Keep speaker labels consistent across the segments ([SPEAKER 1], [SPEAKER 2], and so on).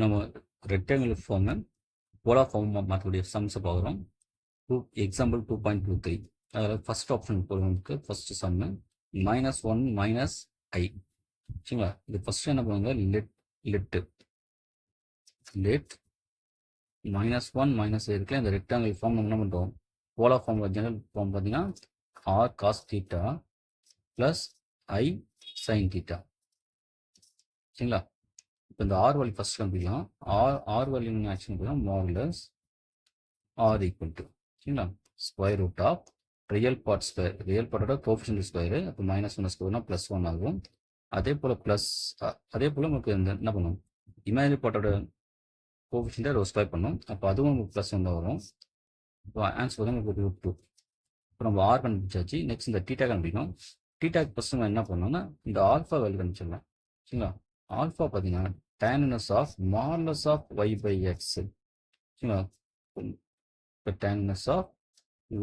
[SPEAKER 1] நம்ம ரெக்டாங்குலர் ஃபார்மை polar form மாற்றக்கூடிய சம்ஸை பார்க்குறோம். எக்ஸாம்பிள் 2.23. அதில் ஃபஸ்ட் ஆப்ஷன் போகிறவங்களுக்கு ஃபஸ்ட்டு சம்மு -1 மைனஸ் ஐ. சரிங்களா? இது ஃபஸ்ட்டு என்ன பண்ணுவாங்க, லெட் -1 மைனஸ் இருக்குல்ல, இந்த ரெக்டாங்கிள் ஃபார்ம் நம்ம என்ன பண்ணுறோம், போலார் ஃபார்ம் ஜெனரல் ஃபார்ம் பார்த்தீங்கன்னா r cos theta plus i sine theta. சரிங்களா? இப்போ இந்த ஆர் வேல்யூ ஃபஸ்ட் கண்டுபிடிக்கலாம். ஆர் வேல்யூ ஆக்சுவலி பார்த்தீங்கன்னா மாடுலஸ் ஆர் ஈக்குவல் டு, சரிங்களா, square root of real part square, real பார்ட்டோட கோஎஃபிஷியன்ட் ஸ்கொயரு, அப்போ -1 ஸ்கொயர்னா +1 ஆகும். அதே போல் நமக்கு இந்த என்ன பண்ணும், இமேஜினரி பார்ட்டோட கோஎஃபிஷியன்ட்டை ஸ்கொயர் பண்ணும், அப்போ அதுவும் நமக்கு +1 தான் வரும். இப்போ ஆன்சர் வந்து நமக்கு √2. இப்போ நம்ம ஆர் கண்டுபிடிச்சாச்சு. நெக்ஸ்ட் இந்த டீட்டா கண்டுபிடிக்கணும். டீட்டாக்கு ஃபஸ்ட்டு நம்ம என்ன பண்ணோம்னா இந்த ஆல்ஃபா வேல்யூ கண்டுபிடிச்சிடலாம். சரிங்களா? ஆல்ஃபா பார்த்தீங்கன்னா tan inverse of modulus of y/x. சரிங்களா? இப்போ tan inverse ஆஃப்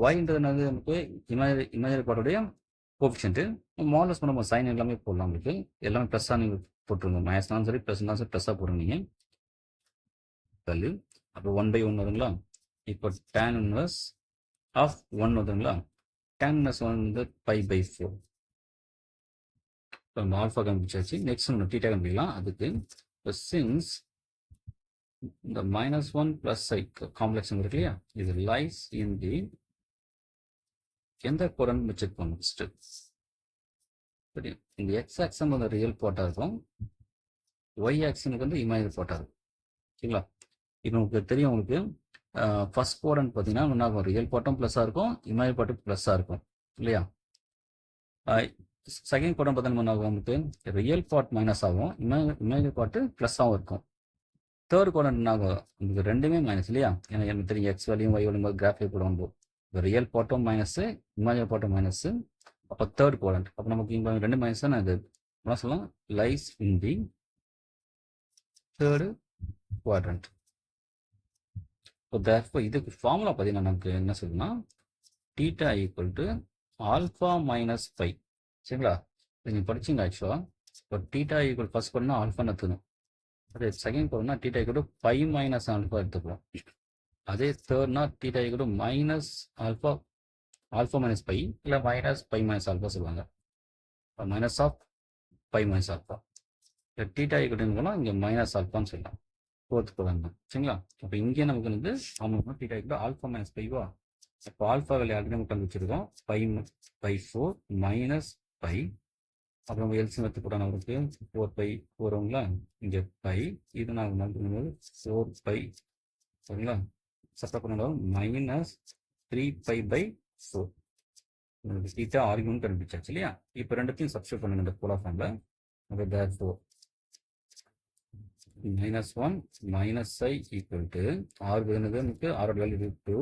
[SPEAKER 1] yன்றது நமக்கு இமேஜினரி பார்ட்டோடைய கோஎஃபிஷியன்ட். மாடுலஸ் நம்ம சைன் எல்லாமே போடலாம். உங்களுக்கு எல்லாமே ப்ளஸ்ஸாக நீங்கள் போட்டுருங்க. மைனஸ்னாலும் சரி ப்ளஸ்னாலும் சரி ப்ளஸ்ஸாக போடுங்க வேல்யூ. அப்போ 1/1 வருங்களா? இப்போ tan inverse ஆஃப் 1 வருதுங்களா? tan inverse வந்து π/4. இப்போ நம்ம ஆல்ஃபா கண்டுபிடிச்சாச்சு. நெக்ஸ்ட் நம்ம டீட்டா கண்டுபிடிக்கலாம். அதுக்கு இப்போ சின்ஸ் இந்த -1 ப்ளஸ் ஐ காம்ப்ளெக்ஸ் இருக்கு இல்லையா, இது லைஸ் இன் தி எந்த கோடன்னு செக் பண்ணணும் ஃபஸ்ட்டு. சரி, இந்த எக்ஸ் ஆக்சன் வந்து ரியல் பார்ட்டாக இருக்கும், ஒய் ஆக்சனுக்கு வந்து இமேஜினரி பார்ட்டாக இருக்கும். சரிங்களா? இப்போ உங்களுக்கு தெரியும், உங்களுக்கு ஃபர்ஸ்ட் கோடன்னு பார்த்தீங்கன்னா என்ன ஆகும், ரியல் பார்ட்டும் ப்ளஸ்ஸாக இருக்கும், இமேஜினரி பார்ட்டும் ப்ளஸ்ஸாக இருக்கும் இல்லையா? செகண்ட் கோடன் பார்த்தீங்கன்னா என்ன ஆகும், நமக்கு ரியல் பார்ட் மைனஸ் ஆகும், இமேஜினரி பார்ட்டு ப்ளஸ்ஸாகவும் இருக்கும். தேர்ட் கோடன் என்ன ஆகும், உங்களுக்கு ரெண்டுமே மைனஸ் இல்லையா? ஏன்னா எனக்கு தெரியும் X value Y value graphic போடுவோம், இப்போ ரியல் பார்ட்டும் மைனஸு, இமேஜினரி பார்ட்டும் மைனஸு. அப்போ தேர்ட் குவாட்ரண்ட், அப்போ நமக்கு இங்கே ரெண்டு மைனஸ் தான் இது என்ன சொல்லலாம், lies in the third quadrant. இப்போ தேர்ஃபோர் இதுக்கு ஃபார்முலா பார்த்தீங்கன்னா நமக்கு என்ன சொல்லணும்னா theta equal to alpha minus pi. சரிங்களா? நீங்கள் படிச்சிங்க ஆக்சுவலாக. இப்போ தீட்டா ஈக்குவல் ஃபர்ஸ்ட் பண்ணால் ஆல்ஃபான்னு எடுத்துக்கணும், அதே செகண்ட் பண்ணா theta equal to pi minus alpha எடுத்துக்கலாம். அதே தேர்ட்னா theta equal to minus alpha minus pi, இல்லை மைனஸ் பை மைனஸ் ஆல்ஃபா சொல்லுவாங்க, minus of pi minus alpha. இல்லை டீட்டா ஈக்குவல் போனால் இங்கே மைனஸ் ஆல்ஃபான்னு சொல்லலாம், ஃபோர்த் போகிறாங்க. சரிங்களா? அப்போ இங்கே நமக்கு வந்து அவங்க டீட்டா ஈக்குவல் ஆல்ஃபா மைனஸ் பைவா. இப்போ ஆல்ஃபா வேல்யூ ஆல்ரெடி நம்ம கண்டுபிடிச்சிருக்கோம், π/4 மைனஸ் பை. அப்புறம் நம்ம எல்சிஎம் எடுத்து போட்டால் நம்மளுக்கு 4/4 வருங்களா? இங்கே பை, இது நான் பண்ணும்போது 4π சரிங்களா? சப்ஸ்டிட்யூட் பண்ணாலும் -3π/4. உங்களுக்கு தீட்டா ஆர்குமெண்ட் கண்டுபிடிச்சாச்சு இல்லையா? இப்போ ரெண்டுத்தையும் சப்ஸ்டிட்யூட் பண்ணுங்க இந்த போலார் ஃபார்ம்ல. அப்போ therefore -1 minus I equal to R நமக்கு ஆரோட வேல்யூ √2.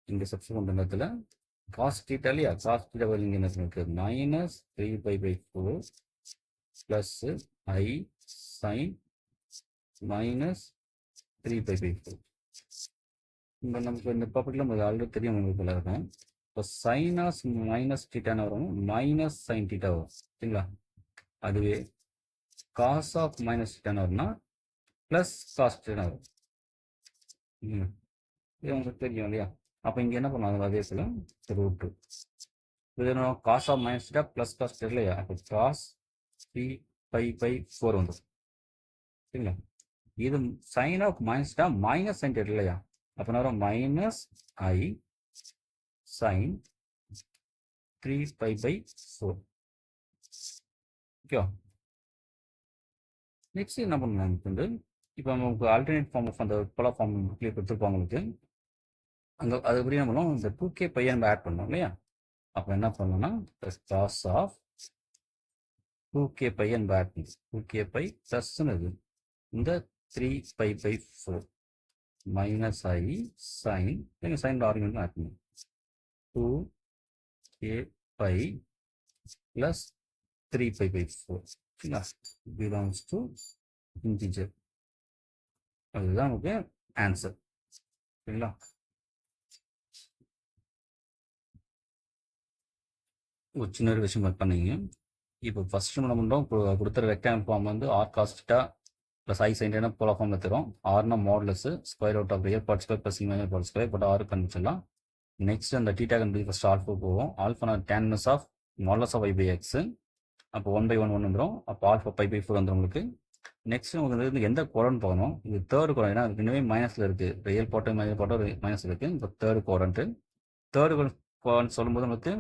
[SPEAKER 1] இங்கே சப்ஸ்டிட்யூட் பண்ணுற இடத்துல காஸ் தீட்டா இல்லையா, காஸ் தீட்டா வேல்யூ இங்கே என்ன இருக்கு, -3π/4 ப்ளஸ் ஐ சைன் -3π/4. இப்போ நமக்கு இந்த ப்ராப்பர்ட்டியில் நமக்கு ஆல்ரெடி தெரியும், உங்களுக்கு இருக்கும். இப்போ சைனாஸ் மைனஸ் தீட்டான வரும், மைனஸ் சைன் தீட்டா வரும். சரிங்களா? அதுவே காஸ் ஆஃப் மைனஸ் தீட்டான வரும்னா ப்ளஸ் காஸ் தீட்டா வரும். இது உங்களுக்கு தெரியும் இல்லையா? அப்போ இங்கே என்ன பண்ணுவாங்க, அதே போல் √2. இது cos of minus theta plus cos theta இல்லையா, அப்போ காஸ் 3π/4 வந்துடும். சரிங்களா? இது sine of minus theta minus sine theta இல்லையா, அப்போ வரும் மைனஸ் ஐ சைன் 3π/4. ஓகேவா? நெக்ஸ்ட் என்ன பண்ணலாம், நமக்கு வந்து இப்போ நமக்கு ஆல்டர்னேட் ஃபார்ம் ஆஃப் அந்த போலார் ஃபார்ம் புக்லேயே கொடுத்துருப்பாங்க உங்களுக்கு. அங்கே அதுபடி நம்ம இந்த 2k நம்ம ஆட் பண்ணோம் இல்லையா? அப்போ என்ன பண்ணோம்னா காஸ் ஆஃப் 2k நம்ம ஆட் பண்ணி 2k ப்ளஸ்ன்னு இந்த 3π/4 மைனஸ் ஐ சைன், நீங்கள் சைன் ஆர்குமெண்ட் ஆட் பண்ணணும், 2k plus 3π/4 belongs to integer. அதுதான் நமக்கு ஆன்சர். சரிங்களா? ஒரு சின்ன ஒரு விஷயம் பண்ணீங்க. இப்போ ஃபர்ஸ்ட் நம்ம பண்ணுறோம், கொடுத்துற ரெக்டாங்கிள் ஃபார்ம் வந்து r cos theta plus i sine theta polar ஃபார்மில் தரும். ஆர்னா modulus square root of real part square plus imaginary part square but ஆறு கண்டுபிடிச்சிடலாம். நெக்ஸ்ட் அந்த டீட்டா கண்டுபிடிச்சி ஃபஸ்ட் ஆல்ஃபா போவோம். Alpha tan inverse of modulus of y by X. அப்போ 1/1 வந்துடும். அப்போ ஆல்ஃபா π/4 வந்துடும் உங்களுக்கு. நெக்ஸ்ட் உங்களுக்கு வந்து எந்த குவாட்ரண்ட் பார்க்கணும். இது தேர்ட் குவாட்ரண்ட். ஏன்னா இன்னுமே மைனஸில் இருக்குது. ரியல் பார்ட்டும் இமேஜினரி பார்ட்டும் மைனஸ் இருக்குது. இப்போ தேர்ட் குவாட்ரண்ட்டு. தேர்ட் குவாட்ரண்ட் சொல்லும்போது நமக்கு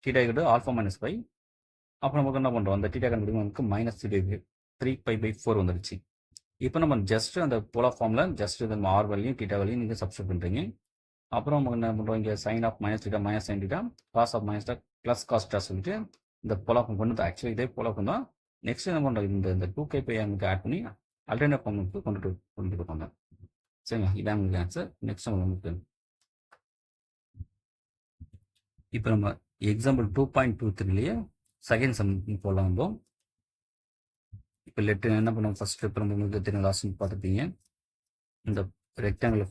[SPEAKER 1] theta equal alpha minus by. அப்போ நமக்கு என்ன பண்ணுறோம், அந்த டீட்டா கண்டுபிடிக்கும் நமக்கு -3π/4 வந்துடுச்சு. இப்போ நம்ம ஜஸ்ட் அந்த போலார் ஃபார்மில் ஜஸ்ட் இந்த ஆர் வேல்யூ டீட்டா வேல்யூ நீங்கள் சப்ஸ்டிட் பண்ணுறீங்க. அப்புறம் நமக்கு என்ன பண்ணுறோம், இங்கே sine of minus theta minus sine theta cos of minus plus cos theta சொல்லிட்டு இந்த போலார் ஃபார்ம் கொண்டு ஆக்சுவலி இதே போலார் ஃபார்ம் தான். நெக்ஸ்ட் என்ன பண்ணுறோம், இந்த 2k நமக்கு ஆட் பண்ணி அல்டர்னேட் ஃபார்முக்கு கொண்டுட்டு போவாங்க. சரிங்களா, இதான் உங்களுக்கு ஆன்சர். நெக்ஸ்ட் நமக்கு இப்போ நம்ம எக்ஸாம்பிள் 2.23லேயே செகண்ட் சம் போடலாம். நம்ம இப்போ லெட்டர் என்ன பண்ணுவோம், ஃபர்ஸ்ட் இப்போ நம்ம உங்களுக்கு தெரியும் லாஸ்ட் பார்த்துருப்பீங்க. இந்த ரெக்டாங்குலர்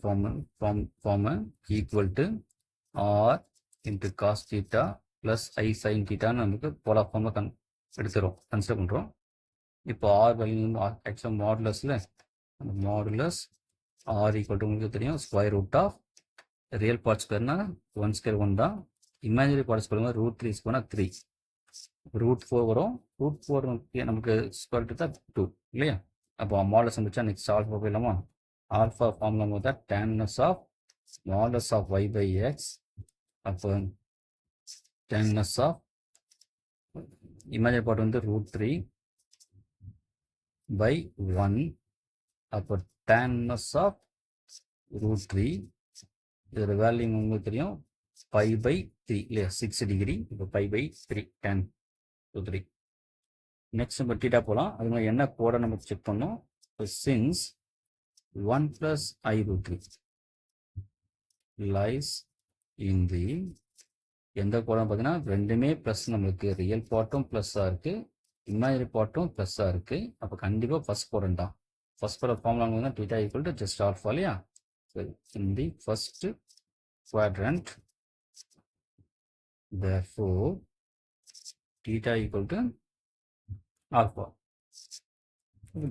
[SPEAKER 1] ஃபார்மை equal to r into cos theta plus i sine தீட்டான்னு நமக்கு போலார் ஃபார்மை எடுத்துகிறோம், கன்சிடர் பண்ணுறோம். இப்போ ஆர் வேல்யூ ஆக்சுவலாக மாடுலஸில் அந்த மாடுலஸ் ஆர் ஈக்குவல் டு உங்களுக்கு தெரியும் square root of real part ஸ்கொயர்னா 1 ஸ்கொயர் 1 தான். Imaginary part square √3 ஸ்கொயர்னா 3. √4 வரும். √4 நமக்கு ஸ்கொயர் ரூட் தான் 2 இல்லையா. அப்போ மாடுலஸ் வந்துச்சா நெக்ஸ்ட் ஆல்ஃபா போயிடலாமா. ஆல்ஃபா ஃபார்முலா வந்து tan inverse of modulus of y by X. அப்போ tan inverse ஆஃப் இமேஜினரி பார்ட் வந்து √3 by 1. அப்போ tan inverse ஆஃப் √3 இதோட வேல்யூ உங்களுக்கு தெரியும் π/3 இல்லையா, 6 டிகிரி. இப்போ π/3 tan √3. நெக்ஸ்ட் நம்ம டீட்டா போகலாம். அது மாதிரி என்ன கோடை நம்ம செக் பண்ணோம். இப்போ சின்ஸ் 1 + i√3 லைஸ் இன் தி எந்த கோடம் பார்த்தீங்கன்னா ரெண்டுமே ப்ளஸ், நம்மளுக்கு ரியல் பார்ட்டும் ப்ளஸ்ஸாக இருக்குது, இமேஜினரி பார்ட்டும் ப்ளஸ்ஸாக இருக்குது. அப்போ கண்டிப்பாக ஃபர்ஸ்ட் குவாட்ரண்ட் தான். ஃபர்ஸ்ட் குவாட்ரண்ட் ஃபார்முலா வந்து theta equal to just alpha இல்லையா. சரி, in the first quadrant, therefore theta equal to alpha.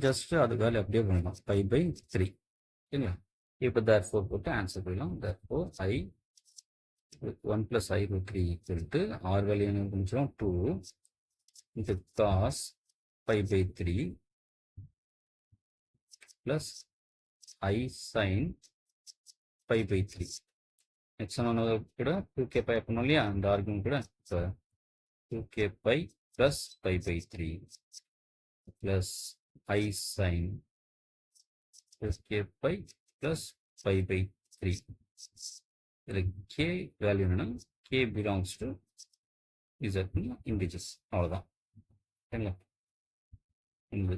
[SPEAKER 1] Just அது வேல்யூ அப்படியே பண்ணலாம் π/3 சரிங்களா. இப்போ therefore போட்டு ஆன்சர் பண்ணலாம். therefore I 1 + i√3 equal to r value என்ன பண்ணிச்சோம் 2 into cos π/3 plus I sin π/3. Next கூட 2k பை பண்ணோம் இல்லையா, அந்த ஆர்குமெண்ட் கூட. இப்போ 2k pi plus π/3 plus i sine k pi plus π/3. இதில் k வேல்யூ என்னன்னா k belongs to Z integers, அவ்வளோதான் சரிங்களா. இந்த